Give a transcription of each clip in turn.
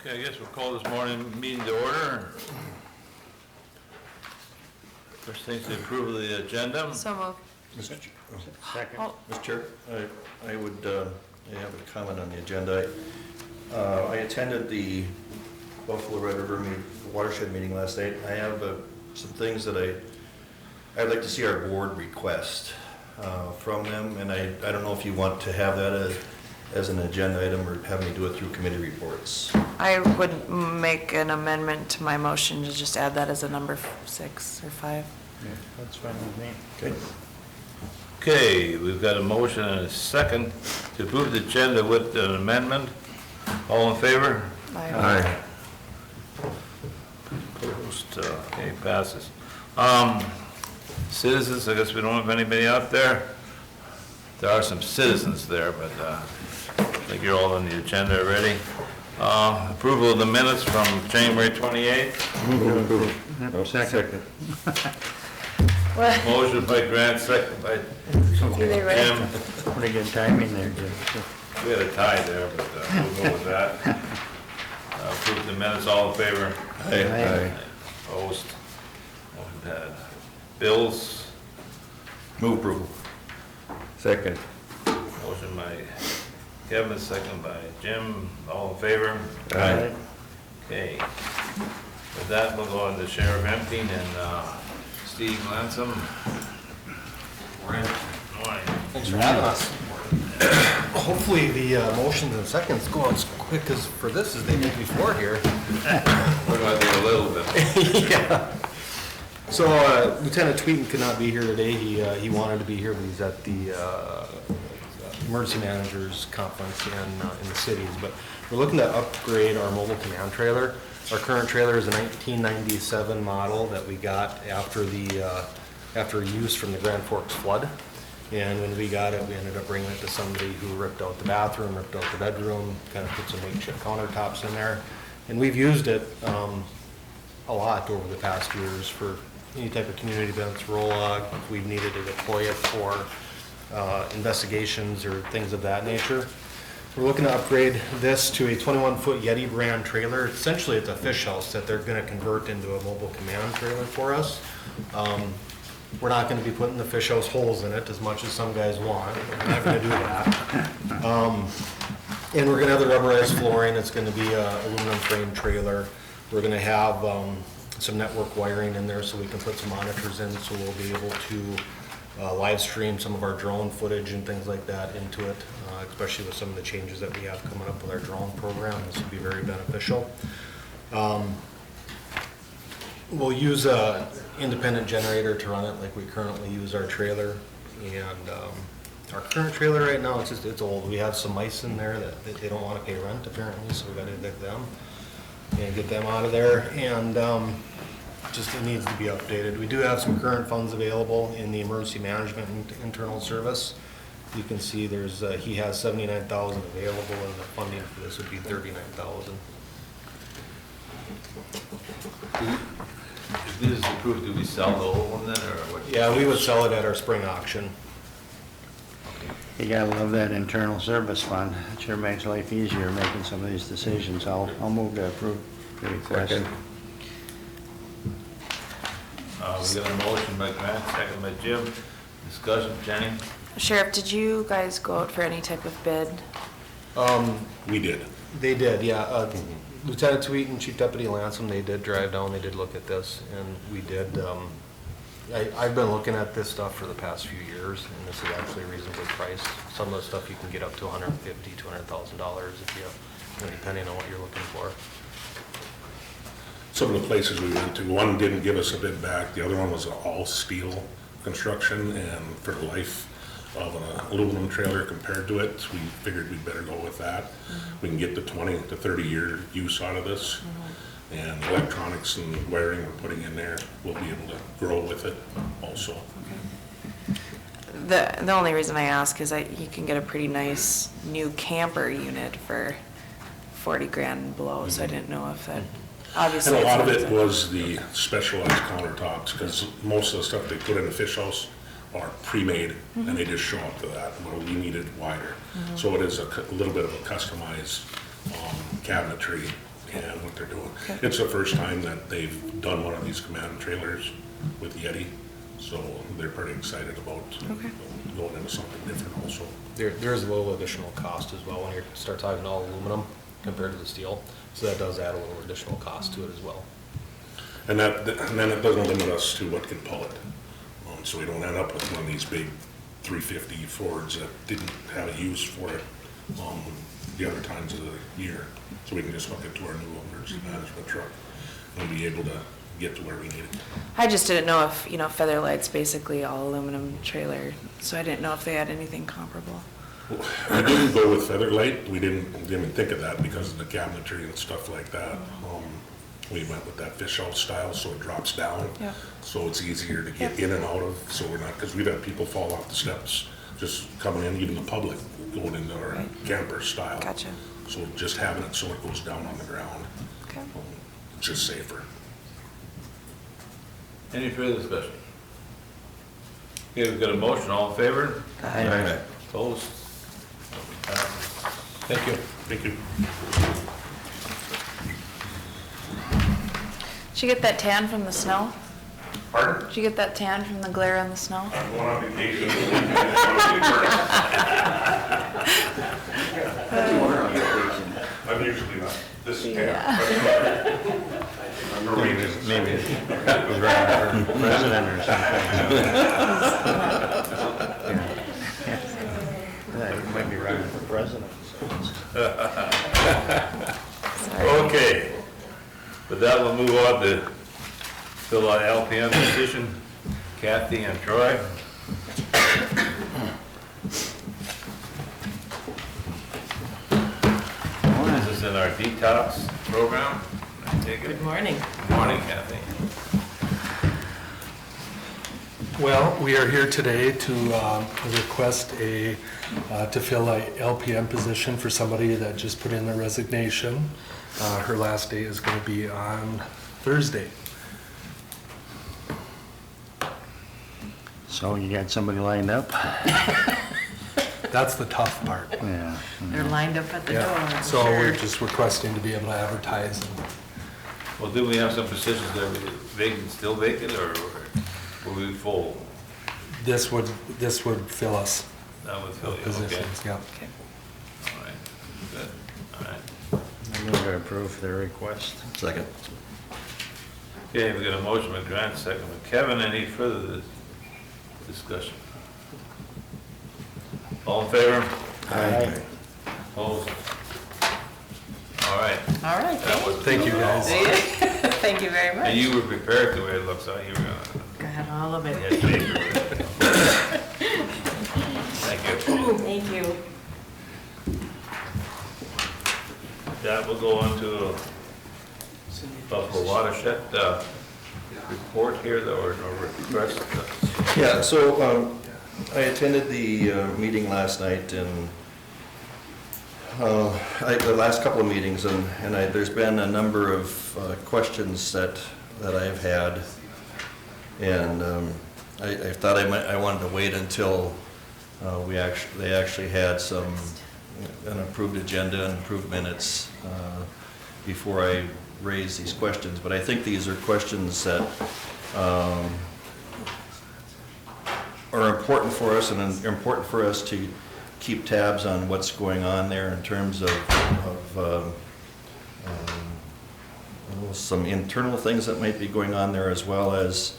Okay, I guess we'll call this morning meeting to order. First thing's to approve of the agenda. So moved. Second. Oh, Mr. Chair, I would have a comment on the agenda. I attended the Buffalo Red River watershed meeting last night. I have some things that I'd like to see our board request from them, and I don't know if you want to have that as an agenda item or have me do it through committee reports. I would make an amendment to my motion to just add that as a number 6 or 5. Yeah, that's fine with me. Okay. Okay, we've got a motion and a second to approve the agenda with an amendment. All in favor? Aye. Opposed, okay, passes. Citizens, I guess we don't have anybody out there. There are some citizens there, but I think you're all on the agenda already. Approval of the minutes from January 28th. Second. Motion by Grant, second by Either way. Jim. Pretty good timing there, Jim. We had a tie there, but we'll go with that. Approve the minutes, all in favor? Aye. Opposed? Motion passed. Bills, Move approval. Second. motion by Kevin, second by Jim, all in favor? Aye. Okay. With that, we'll go on to Sheriff Empting and Steve Lansom. Morning. Thanks for having us. Hopefully the motions and seconds go as quick as for this as they did before here. We're going to do a little bit. Yeah. So Lieutenant Tweeten could not be here today. He wanted to be here, but he's at the emergency managers conference in the cities. But we're looking to upgrade our mobile command trailer. Our current trailer is a 1997 model that we got after use from the Grand Forks flood. And when we got it, we ended up bringing it to somebody who ripped out the bathroom, ripped out the bedroom, kind of put some makeshift countertops in there. And we've used it a lot over the past years for any type of community events, ROLOG, if we've needed to deploy it for investigations or things of that nature. We're looking to upgrade this to a 21-foot Yeti brand trailer. Essentially, it's a fish house that they're going to convert into a mobile command trailer for us. We're not going to be putting the fish house holes in it as much as some guys want. We're not going to do that. And we're going to have the rubberized flooring. It's going to be an aluminum frame trailer. We're going to have some network wiring in there so we can put some monitors in, so we'll be able to live stream some of our drone footage and things like that into it, especially with some of the changes that we have coming up with our drone program. This will be very beneficial. We'll use an independent generator to run it like we currently use our trailer. And our current trailer right now, it's old. We have some mice in there that they don't want to pay rent apparently, so we got to evict them and get them out of there. And just it needs to be updated. We do have some current funds available in the emergency management and internal service. You can see there's he has $79,000 available, and the funding for this would be $39,000. If this is approved, do we sell the old one then, or what? Yeah, we would sell it at our spring auction. You gotta love that internal service fund. It sure makes life easier making some of these decisions. I'll move to approve the request. Second. We got a motion by Grant, second by Jim. Discussion, Jenny? Sheriff, did you guys go out for any type of bid? We did. They did, yeah. Lieutenant Tweeten, Chief Deputy Lansom, they did drive down, they did look at this, and we did. I've been looking at this stuff for the past few years, and this is actually reasonably priced. Some of the stuff you can get up to $150,000, $200,000 if you, depending on what you're looking for. Some of the places we went to, one didn't give us a bid back, the other one was all steel construction, and for the life of an aluminum trailer compared to it, we figured we'd better go with that. We can get the 20 to 30 year use out of this, and electronics and wiring we're putting in there, we'll be able to grow with it also. The only reason I ask is you can get a pretty nice new camper unit for 40 grand and below, so I didn't know if that, obviously. And a lot of it's it was the specialized countertops, because most of the stuff they put in the fish house are pre-made, and they just show up to that, well, we need it wider. So it is a little bit of a customized cabinetry and what they're doing. Okay. It's the first time that they've done one of these command trailers with Yeti, so they're pretty excited about Okay. going into something different also. There is a little additional cost as well when you start talking all aluminum compared to the steel. So that does add a little additional cost to it as well. And then it doesn't limit us to what can pull it. So we don't end up with one of these big 350 Fords that didn't have a use for it the other times of the year. So we can just hook it to our new emergency management truck and be able to get to where we need it. I just didn't know if, Featherlight's basically all aluminum trailer, so I didn't know if they had anything comparable. We didn't go with Featherlight. We didn't even think of that because of the cabinetry and stuff like that. We went with that fish house style, so it drops down. Yeah. So it's easier to get Yeah. in and out of, so we're not, because we've had people fall off the steps just coming in, even the public going into our Right. camper style. Gotcha. So just having it so it goes down on the ground, Okay. it's just safer. Any further discussion? Okay, we've got a motion, all in favor? Aye. Opposed? Thank you. Thank you. Did you get that tan from the snow? Pardon? Did you get that tan from the glare on the snow? I'm going on vacation. I'm usually not this tan. I'm Marine. Maybe he's running for president or something. Yeah, he might be running for president. Okay. With that, we'll move on to fill out LPN position, Kathy and Troy. This is in our detox program. I take it. Good morning. Good morning, Kathy. Well, we are here today to request to fill a LPN position for somebody that just put in their resignation. Her last day is going to be on Thursday. So you got somebody lined up? That's the tough part. Yeah. They're lined up at the door, I'm So we're sure. just requesting to be able to advertise. Well, do we have some positions that are vacant, still vacant, or will we full? This would fill us That would fill you, okay. positions, yeah. Okay. All right, good, all right. I move to approve their request. Second. Okay, we got a motion by Grant, second by Kevin. Any further discussion? All in favor? Aye. Opposed? All right. All right, That was. Thank you, guys. thank you very much. And you were prepared the way it looks like you were gonna. Got all of you it. had paper. Thank you. Thank you. That will go on to Buffalo Watershed report here, there were no requests. Yeah, so I attended the meeting last night, and the last couple of meetings, and there's been a number of questions that I've had, and I thought I wanted to wait until they actually had an approved agenda and approved minutes before I raise these questions. But I think these are questions that are important for us, and important for us to keep tabs on what's going on there in terms of some internal things that might be going on there, as well as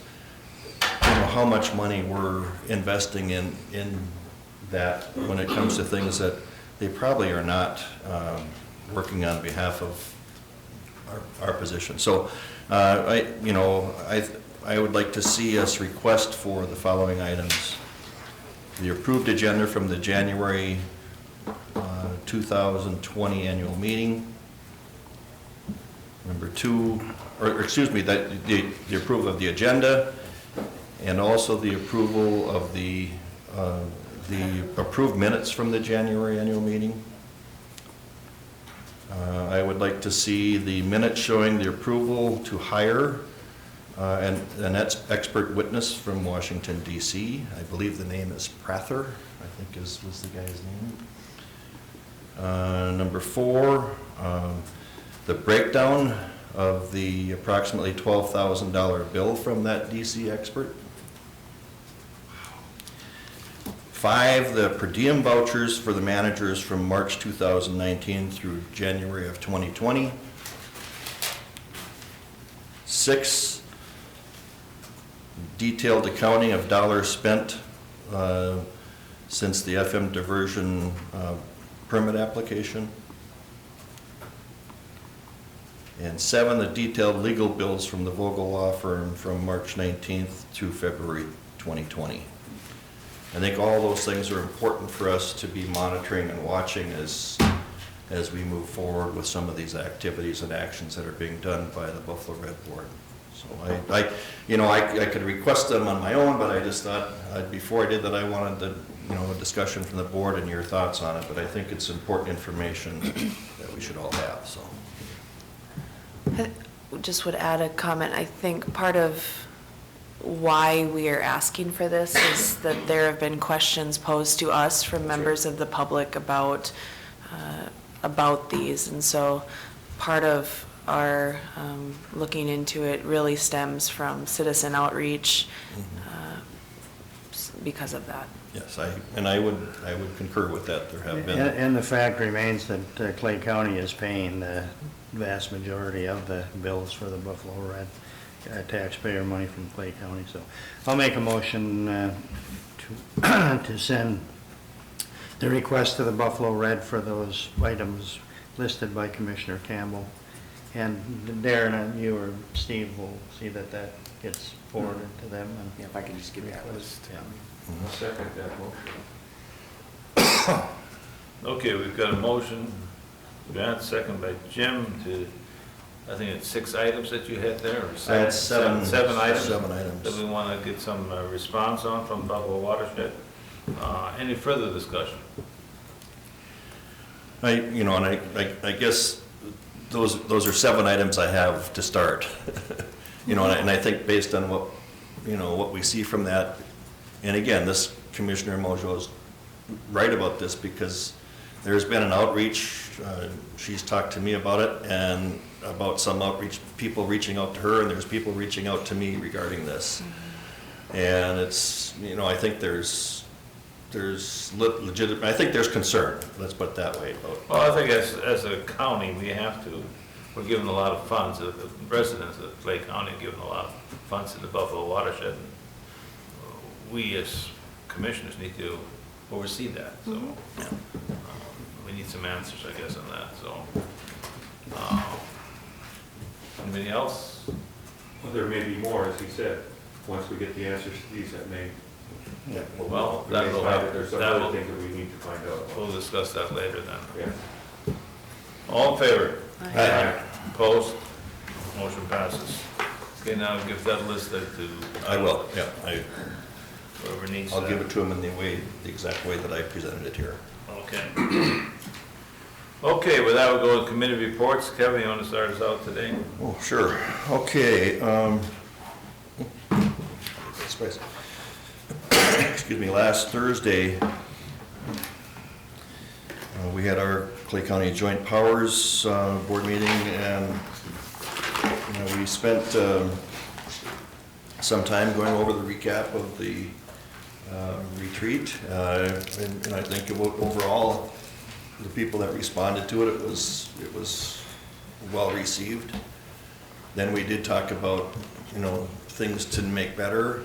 how much money we're investing in that when it comes to things that they probably are not working on behalf of our position. So I would like to see us request for the following items: the approved agenda from the January 2020 annual meeting. Number two, the approval of the agenda, and also the approval of the approved minutes from the January annual meeting. I would like to see the minutes showing the approval to hire an expert witness from Washington DC. I believe the name is Prather, I think was the guy's name. Number four, the breakdown of the approximately $12,000 bill from that DC expert. 5, the per diem vouchers for the managers from March 2019 through January of 2020. 6, detailed accounting of dollars spent since the FM diversion permit application. And 7, the detailed legal bills from the Vogel Law Firm from March 19th to February 2020. I think all those things are important for us to be monitoring and watching as we move forward with some of these activities and actions that are being done by the Buffalo Red Board. So I could request them on my own, but I just thought, before I did that, I wanted a discussion from the board and your thoughts on it, but I think it's important information that we should all have, so. Just would add a comment. I think part of why we are asking for this is that there have been questions posed to us from members of the public about these, and so part of our looking into it really stems from citizen outreach because of that. Yes, I would concur with that. There have been. And the fact remains that Clay County is paying the vast majority of the bills for the Buffalo Red taxpayer money from Clay County. So I'll make a motion to send the request to the Buffalo Red for those items listed by Commissioner Campbell. And Darren, you or Steve will see that that gets forwarded to them. And Yeah, if I could just give you that list. Yeah. I'll second that motion. Okay, we've got a motion, Grant, second by Jim, to, I think it's 6 items that you had there, or I had seven items? 7 items. That we want to get some response on from Buffalo Watershed. Any further discussion? I guess those are 7 items I have to start. And I think based on what we see from that, and again, this Commissioner Mojo is right about this because there's been an outreach. She's talked to me about it and about some outreach, people reaching out to her, and there's people reaching out to me regarding this. And it's, I think there's legitimate, I think there's concern, let's put it that way. Well, I think as a county, we're giving a lot of funds, the residents of Clay County are giving a lot of funds to the Buffalo Watershed. We as commissioners need to oversee that, so we need some answers, I guess, on that, so. Anybody else? Well, there may be more, as he said, once we get the answers to these, that may. Yeah, Well, we may that'll find have, that there's some that'll, other things that we need to find out. we'll discuss that later then. Yeah. All in favor? Aye. Opposed? Motion passes. Okay, now give that list to I will, yeah. whoever needs I'll that. give it to him in the exact way that I presented it here. Okay. Okay, with that, we'll go to committee reports. Kevin, you want to start us out today? Oh, sure. Okay. Excuse me, last Thursday, we had our Clay County Joint Powers Board meeting, and we spent some time going over the recap of the retreat, and I think overall, the people that responded to it, it was well received. Then we did talk about, things to make better,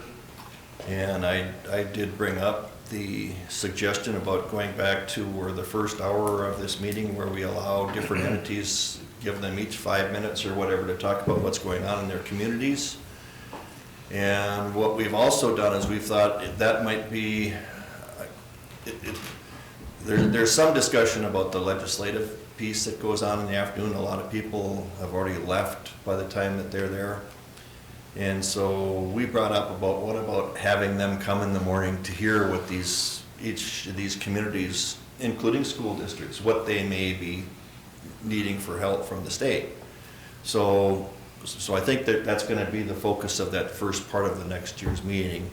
and I did bring up the suggestion about going back to where the first hour of this meeting where we allow different entities, give them each 5 minutes or whatever to talk about what's going on in their communities. And what we've also done is we've thought that might be, there's some discussion about the legislative piece that goes on in the afternoon. A lot of people have already left by the time that they're there. And so we brought up about what about having them come in the morning to hear what each of these communities, including school districts, what they may be needing for help from the state. So I think that's going to be the focus of that first part of the next year's meeting.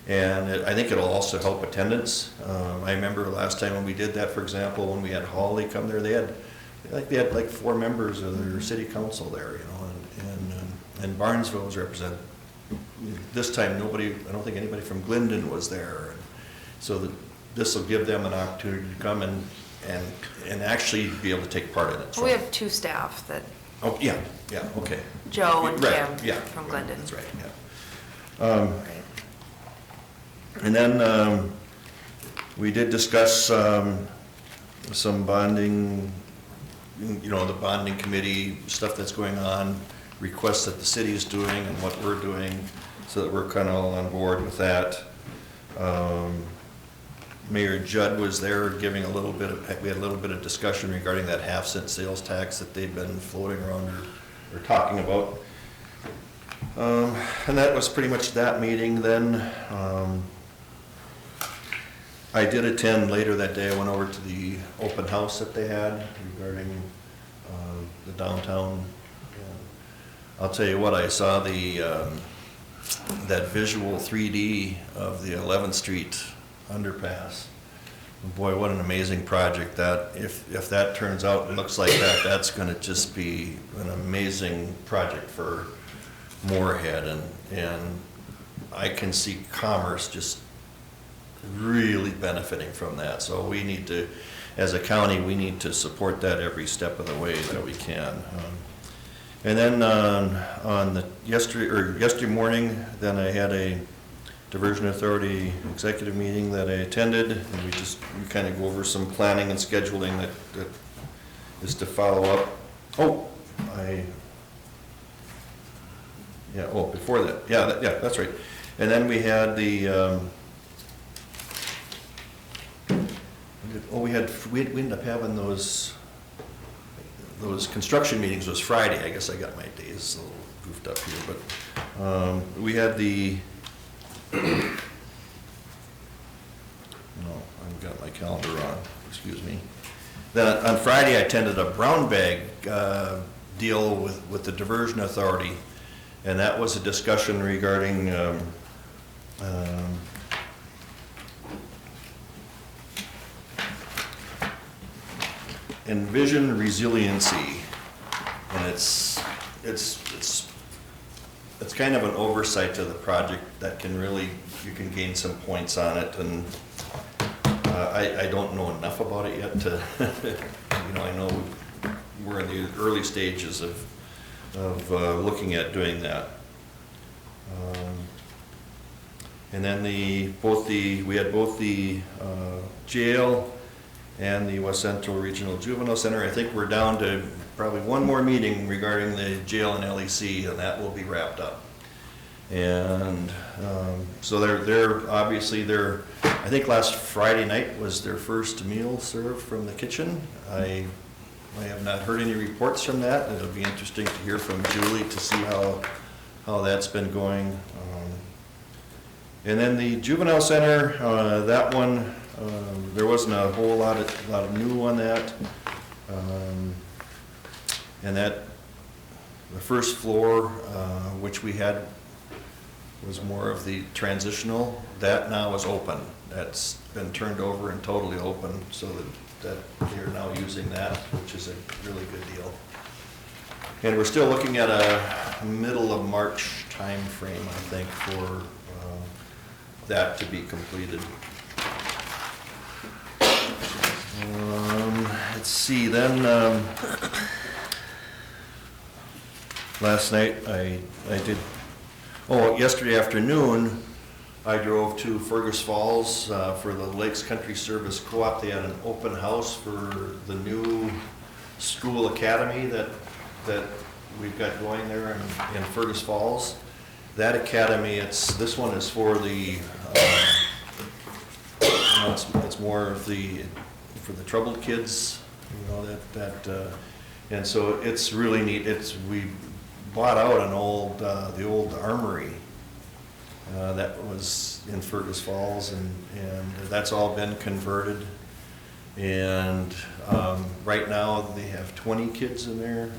And I think it'll also help attendance. I remember last time when we did that, for example, when we had Hawley come there, they had like they had like 4 members of their city council there, you know, and Barnesville was represented. This time, nobody, I don't think anybody from Glendon was there. So this will give them an opportunity to come and actually be able to take part in it. We have 2 staff that, Oh, yeah, okay. Joe and Right, Kim yeah, from Glendon. That's right, yeah. Right. And then we did discuss some bonding, you know, the bonding committee, stuff that's going on, requests that the city is doing and what we're doing, so that we're kind of all on board with that. Mayor Judd was there giving we had a little bit of discussion regarding that half-cent sales tax that they've been floating around or talking about. And that was pretty much that meeting. Then I did attend later that day. I went over to the open house that they had regarding the downtown. I'll tell you what, I saw that visual 3D of the 11th Street underpass. Boy, what an amazing project that, if that turns out and looks like that, that's gonna just be an amazing project for Moorhead, and I can see commerce just really benefiting from that. So we need to, as a county, we need to support that every step of the way that we can. And then on the yesterday morning, then I had a Diversion Authority executive meeting that I attended, and we kind of go over some planning and scheduling that is to follow up. Before that, that's right. And then we had we ended up having those construction meetings. Was Friday. I guess I got my days a little goofed up here, but we had no, I've got my calendar wrong, excuse me. Then on Friday, I attended a brown bag deal with the Diversion Authority, and that was a discussion regarding envision resiliency, and it's kind of an oversight to the project that can really, you can gain some points on it, and I don't know enough about it yet to, you know, I know we're in the early stages of looking at doing that. And then we had both the jail and the West Central Regional Juvenile Center. I think we're down to probably one more meeting regarding the jail and LEC, and that will be wrapped up. And so they're obviously, I think last Friday night was their first meal served from the kitchen. I have not heard any reports from that. It'll be interesting to hear from Julie to see how that's been going. And then the juvenile center, that one, there wasn't a whole lot of new on that. And that, the first floor, which we had, was more of the transitional. That now is open. That's been turned over and totally open, so that they're now using that, which is a really good deal. And we're still looking at a middle of March time frame, I think, for that to be completed. Let's see, then last night yesterday afternoon, I drove to Fergus Falls for the Lakes Country Service Co-op. They had an open house for the new school academy that we've got going there in Fergus Falls. That academy, this one is for the, it's more of for the troubled kids, you know, and so it's really neat. We bought out the old armory that was in Fergus Falls, and that's all been converted. And right now they have 20 kids in there,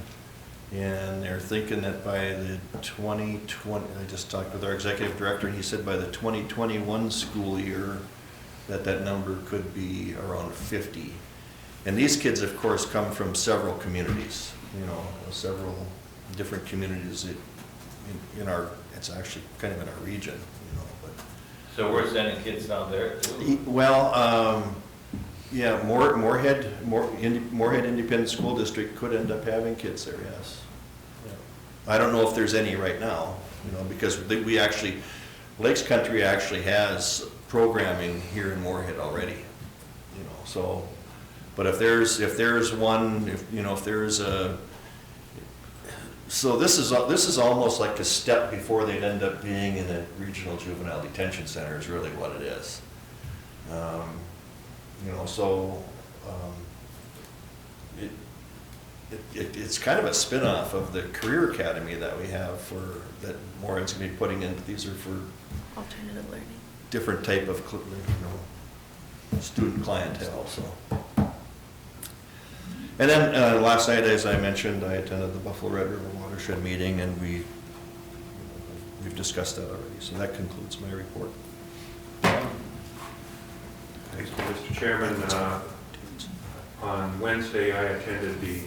and they're thinking that by the 2020, I just talked with our executive director, and he said by the 2021 school year that number could be around 50. And these kids, of course, come from several communities, you know, several different communities in our, it's actually kind of in our region, you know, but. So we're sending kids down there too? Well, yeah, Moorhead Independent School District could end up having kids there, yes. I don't know if there's any right now, you know, because we actually, Lakes Country actually has programming here in Moorhead already, you know, so, but if there's one, if there's a, so this is almost like a step before they'd end up being in a regional juvenile detention center is really what it is. You know, so, it's kind of a spin-off of the Career Academy that we have that Moorhead's gonna be putting in. These are for Alternative learning. different type of, student clientele, so. And then, last night, as I mentioned, I attended the Buffalo Red River Watershed meeting, and we've discussed that already, so that concludes my report. Thanks, Mr. Chairman. On Wednesday, I attended the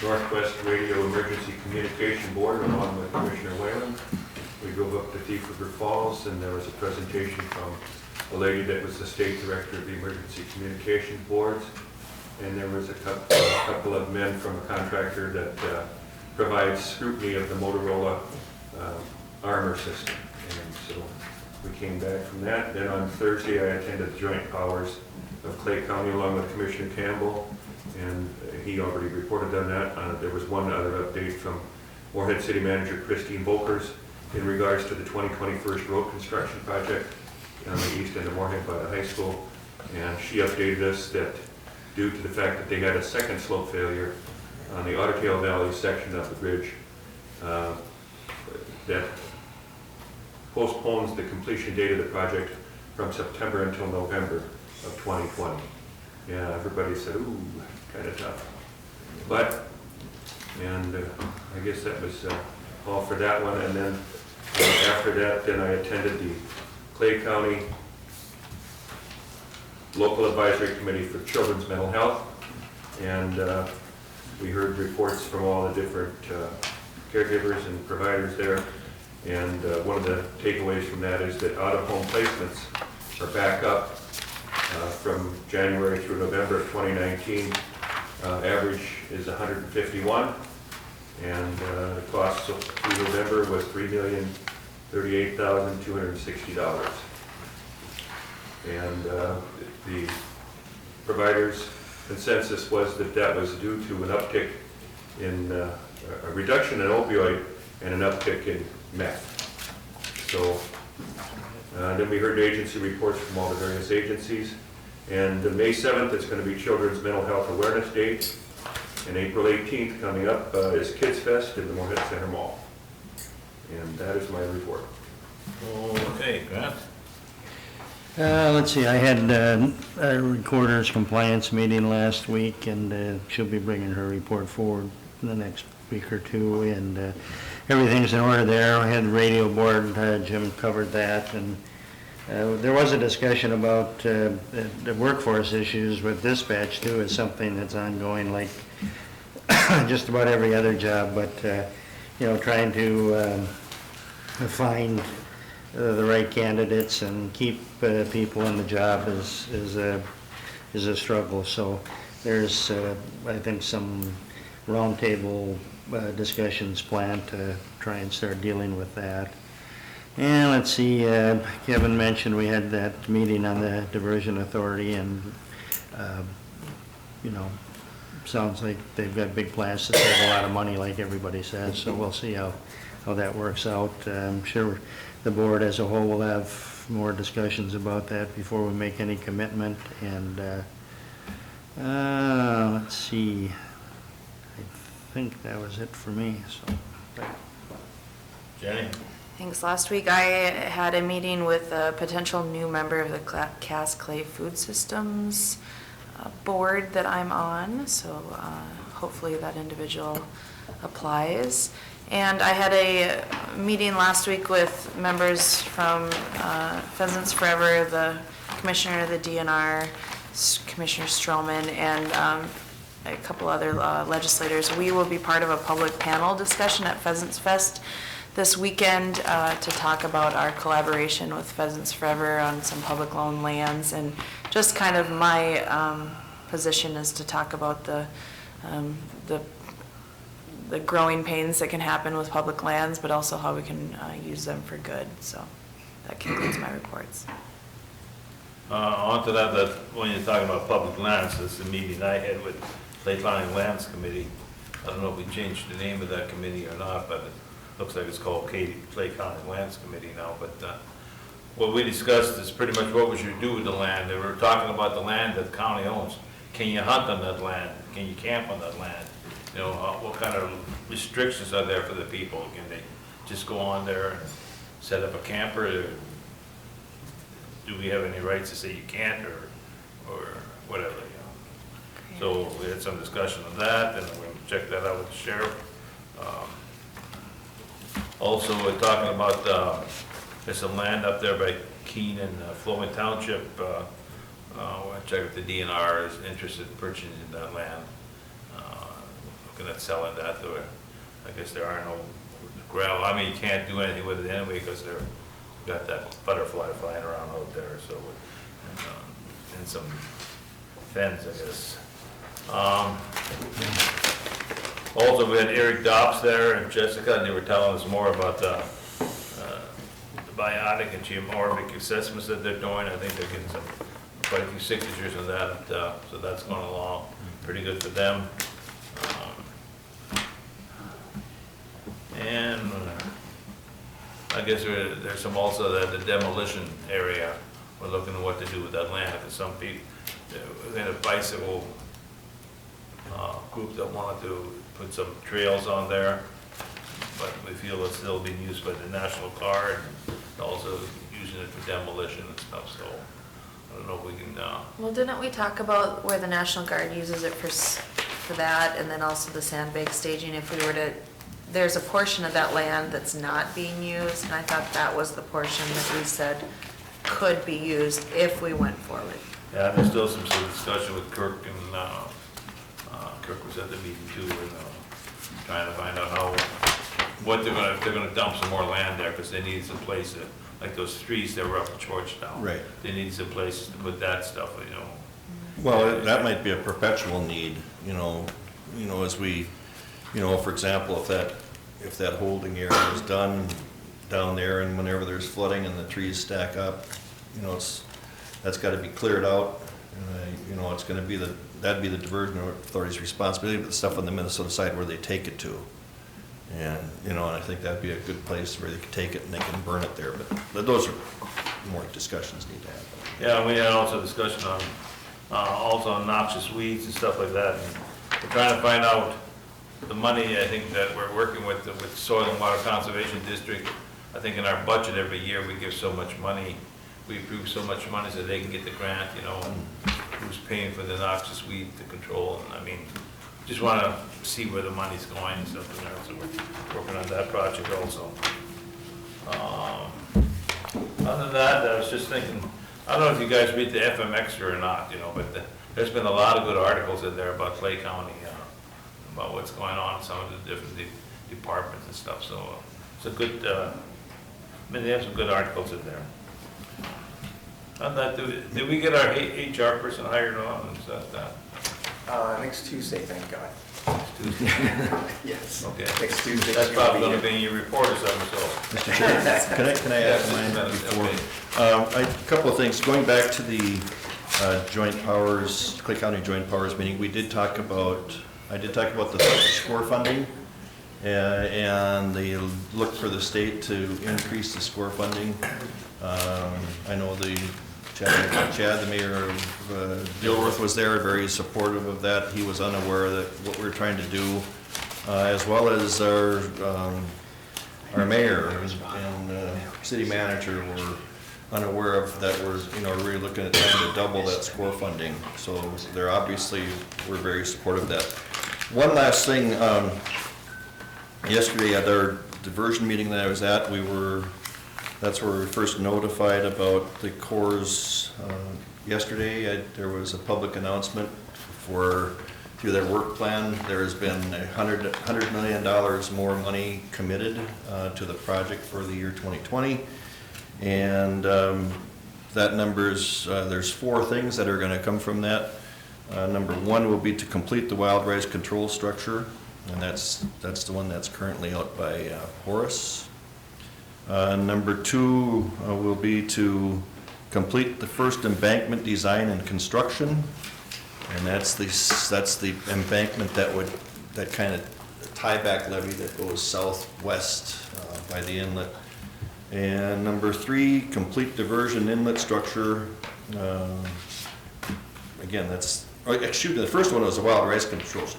Northwest Radio Emergency Communication Board along with Commissioner Whalen. We drove up to Thief River Falls, and there was a presentation from a lady that was the state director of the Emergency Communications Boards. And there was a couple of men from a contractor that provides scrutiny of the Motorola armor system. And so we came back from that. Then on Thursday, I attended the Joint Powers of Clay County along with Commissioner Campbell, and he already reported on that. There was one other update from Moorhead City Manager Christine Volkers in regards to the 2021 road construction project on the east end of Moorhead by the high school. And she updated us that due to the fact that they had a second slope failure on the Otter Tail Valley section of the bridge, that postpones the completion date of the project from September until November of 2020. Yeah, everybody said, ooh, kind of tough. But, and I guess that was all for that one. And then after that, then I attended the Clay County Local Advisory Committee for Children's Mental Health. And we heard reports from all the different caregivers and providers there. And one of the takeaways from that is that out-of-home placements are back up from January through November of 2019. Average is 151, and the cost through November was $3,038,260. And the providers' consensus was that that was due to an uptick in a reduction in opioid and an uptick in meth. So then we heard agency reports from all the various agencies. And May 7th is going to be Children's Mental Health Awareness Day. And April 18th coming up is Kids Fest in the Moorhead Center Mall. And that is my report. Okay, Grant? Let's see, I had a recorder's compliance meeting last week, and she'll be bringing her report forward in the next week or two, and everything's in order there. I had the radio board, Jim covered that, and there was a discussion about the workforce issues with dispatch too. Is something that's ongoing, like just about every other job, but trying to find the right candidates and keep people in the job is a struggle. So there's I think some roundtable discussions planned to try and start dealing with that. And let's see, Kevin mentioned we had that meeting on the diversion authority, and sounds like they've got big plans to save a lot of money, like everybody says. So we'll see how that works out. I'm sure the board as a whole will have more discussions about that before we make any commitment. And let's see, I think that was it for me. So, Jenny? Thanks. Last week I had a meeting with a potential new member of the Cass Clay Food Systems board that I'm on, so hopefully that individual applies. And I had a meeting last week with members from Pheasants Forever, the commissioner of the DNR, Commissioner Stroman and a couple other legislators. We will be part of a public panel discussion at Pheasants Fest this weekend to talk about our collaboration with Pheasants Forever on some public loan lands, and just kind of my position is to talk about the growing pains that can happen with public lands, but also how we can use them for good. So that concludes my reports. On to that, when you're talking about public lands, this is the meeting I had with Lake County Lands Committee. I don't know if we changed the name of that committee or not, but it looks like it's called Lake County Lands Committee now. But what we discussed is pretty much what we should do with the land. They were talking about the land that the county owns. Can you hunt on that land? Can you camp on that land? You know, what kind of restrictions are there for the people? Can they just go on there and set up a camper? Do we have any rights to say you can't or whatever, you know? So we had some discussion on that, and we're gonna check that out with the sheriff. Also, we're talking about, there's some land up there by Keene and Flowood Township. We'll check if the DNR is interested in purchasing that land. Looking at selling that, or I guess there are no gravel. I mean, you can't do anything with it anyway because they're got that butterfly flying around out there, so, and some fence, I guess. Also, we had Eric Dobbs there and Jessica, and they were telling us more about the biotic and geomorphic assessments that they're doing. I think they're getting quite a few signatures on that, so that's going along pretty good for them. And I guess there's some also the demolition area. We're looking at what to do with that land, because some people, we had a bicycle group that wanted to put some trails on there, but we feel it's still being used by the National Guard, and also using it for demolition and stuff, so I don't know if we can, Well, didn't we talk about where the National Guard uses it for that, and then also the sandbag staging if we were to, there's a portion of that land that's not being used, and I thought that was the portion that we said could be used if we went forward. yeah, there's still some sort of discussion with Kirk, and Kirk was at the meeting too, and trying to find out what they're gonna, if they're gonna dump some more land there, because they need some place to, like those trees that were up in Georgetown. Right. They need some places to put that stuff, you know. Well, that might be a perpetual need, you know, as we, for example, if that holding area is done down there, and whenever there's flooding and the trees stack up, that's gotta be cleared out. It's gonna be that'd be the diversion authority's responsibility, but the stuff on the Minnesota side where they take it to. And, and I think that'd be a good place where they can take it and they can burn it there, but those are more discussions need to happen. Yeah, we had also discussion on, also on noxious weeds and stuff like that. And we're trying to find out the money, I think, that we're working with Soil and Water Conservation District. I think in our budget every year, we give so much money, we approve so much money so they can get the grant, and who's paying for the noxious weed to control. And I mean, just want to see where the money's going and stuff in there, so we're working on that project also. Other than that, I was just thinking, I don't know if you guys read the FM Extra or not, but there's been a lot of good articles in there about Clay County, about what's going on in some of the different departments and stuff, so it's a good, they have some good articles in there. On that, did we get our HR person hired on, and stuff? Next Tuesday, thank God. Tuesday? Yes. Okay. Next Tuesday. That's probably gonna be in your report or something, so. Mr. Chair, can I add mine before? A couple of things, going back to the Clay County Joint Powers meeting, I did talk about the SCORE funding, and they look for the state to increase the SCORE funding. I know Chad, the mayor of Dilworth, was there, very supportive of that. He was unaware that what we were trying to do, as well as our mayor and city manager were unaware of that. We're really looking at trying to double that SCORE funding. So they're obviously, we're very supportive of that. One last thing, yesterday at our diversion meeting that I was at, that's where we first notified about the Corps' yesterday, there was a public announcement through their work plan. There has been $100 million more money committed to the project for the year 2020. And that number's, there's 4 things that are going to come from that. Number 1 will be to complete the wild rice control structure, and that's the one that's currently out by Horace. Number 2 will be to complete the first embankment design and construction, and that's the embankment that kind of tieback levee that goes southwest by the inlet. And number 3, complete diversion inlet structure. Again, excuse me, the first one was the wild rice controls.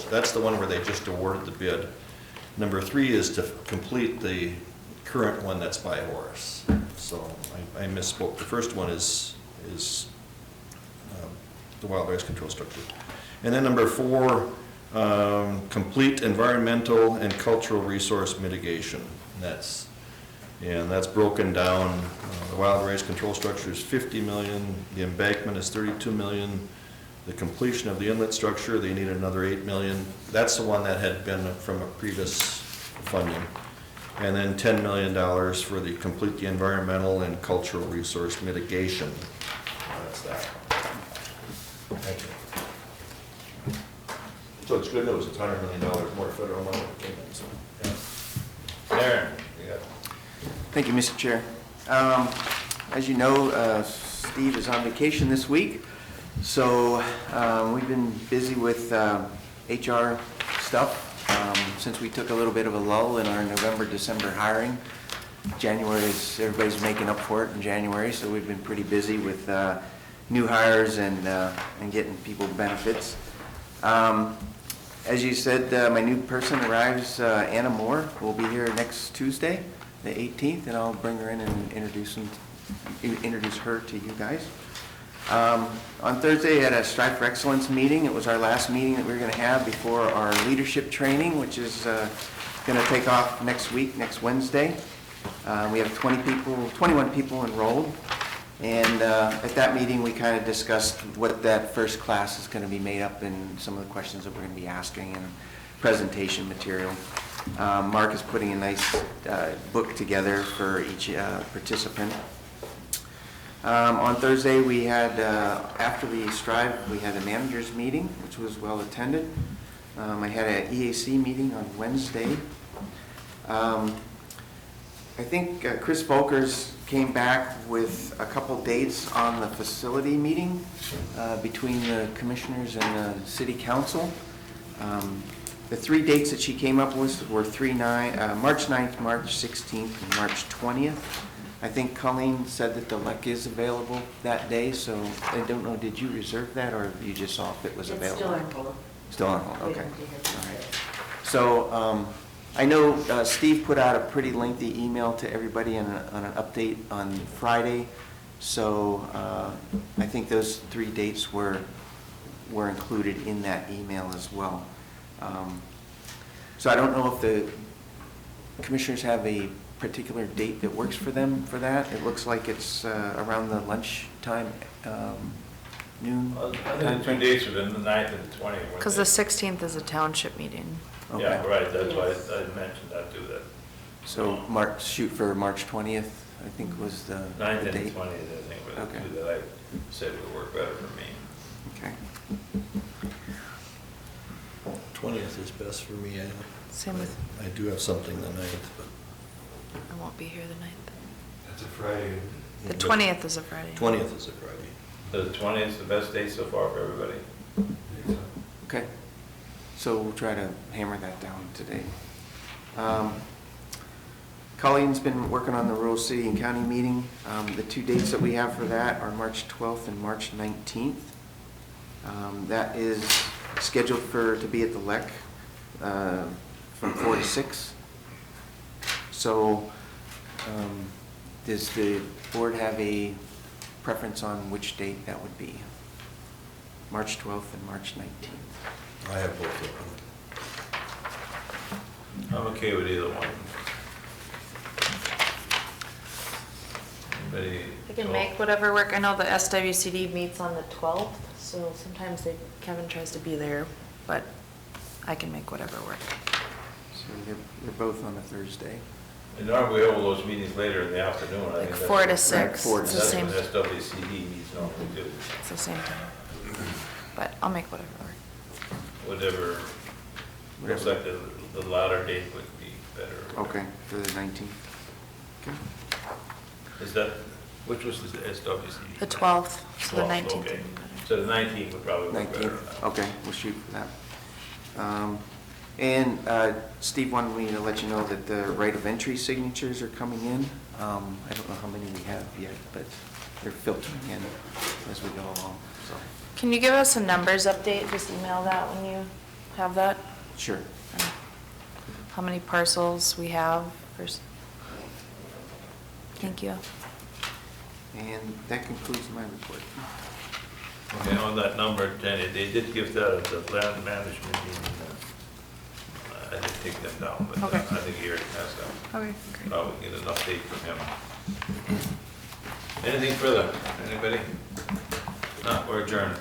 That's the one where they just awarded the bid. Number 3 is to complete the current one that's by Horace. So I misspoke. The first one is the wild rice control structure. And then number 4, complete environmental and cultural resource mitigation. And that's broken down. The wild rice control structure is $50 million. The embankment is $32 million. The completion of the inlet structure, they need another $8 million. That's the one that had been from a previous funding. And then $10 million for the complete the environmental and cultural resource mitigation. That's that. Thank you. So it's good news. It's $100 million more federal money that came in. So, yeah. Darren, you got Thank you, Mr. Chair. As you know, Steve is on vacation this week, so we've been busy with HR stuff since we took a little bit of a lull in our November, December hiring. January is, everybody's making up for it in January, so we've been pretty busy with new hires and getting people benefits. As you said, my new person arrives, Anna Moore, will be here next Tuesday, the 18th, and I'll bring her in and introduce her to you guys. On Thursday, I had a Strive for Excellence meeting. It was our last meeting that we were going to have before our leadership training, which is going to take off next week, next Wednesday. We have 21 people enrolled, and at that meeting, we kind of discussed what that first class is going to be made up and some of the questions that we're going to be asking and presentation material. Mark is putting a nice book together for each participant. On Thursday, we had, after the Strive, we had a manager's meeting, which was well attended. I had an EAC meeting on Wednesday. I think Chris Volkers came back with a couple dates on the facility meeting between the commissioners and the city council. The 3 dates that she came up with were March 9th, March 16th, and March 20th. I think Colleen said that the LEC is available that day, so I don't know, did you reserve that, or you just saw if it was available? It's still on hold. Still on hold, okay. All right. So I know Steve put out a pretty lengthy email to everybody on an update on Friday, so I think those 3 dates were included in that email as well. So I don't know if the commissioners have a particular date that works for them for that. It looks like it's around the lunchtime, noon. I think the 2 dates are the 9th and the 20th. Because the 16th is a township meeting. Okay. Yeah, right, that's why I mentioned that too, that So shoot for March 20th, I think was the 9th the and the date. 20th, I think, were the Okay. 2 that I said would work better for me. Okay. 20th is best for me. Same with, I do have something the 9th, but I won't be here the 9th. That's a Friday. The 20th is a Friday. 20th is a Friday. The 20th is the best day so far for everybody. Okay. So we'll try to hammer that down today. Colleen's been working on the rural city and county meeting. The 2 dates that we have for that are March 12th and March 19th. That is scheduled to be at the LEC from 4 to 6. So does the board have a preference on which date that would be? March 12th and March 19th. I have both of them. I'm okay with either one. Anybody? I can make whatever work. I know the SWCD meets on the 12th, so sometimes Kevin tries to be there, but I can make whatever work. So they're both on a Thursday. And normally we hold those meetings later in the afternoon. I Like think that's 4 to what- 6. 4 to It's the That's same, when SWCD meets normally too. it's the same time. But I'll make whatever work. Whatever, looks like the latter date would be better. Okay, for the 19th. Okay. Is that, which was the SWCD? The 12th, so the 12th, 19th would okay. be better. So the 19th would probably work better. 19th, okay, we'll shoot for that. And Steve wanted me to let you know that the right of entry signatures are coming in. I don't know how many we have yet, but they're filtering in as we go along, so, Can you give us a numbers update? Just email that when you have that. sure. How many parcels we have first. Thank you. And that concludes my report. Okay, on that number, Jenny, they did give that at the land management meeting. I didn't take them down, but Okay. I think Eric has them. Okay, great. Probably get an update from him. Anything further? Anybody? Not, we're adjourned.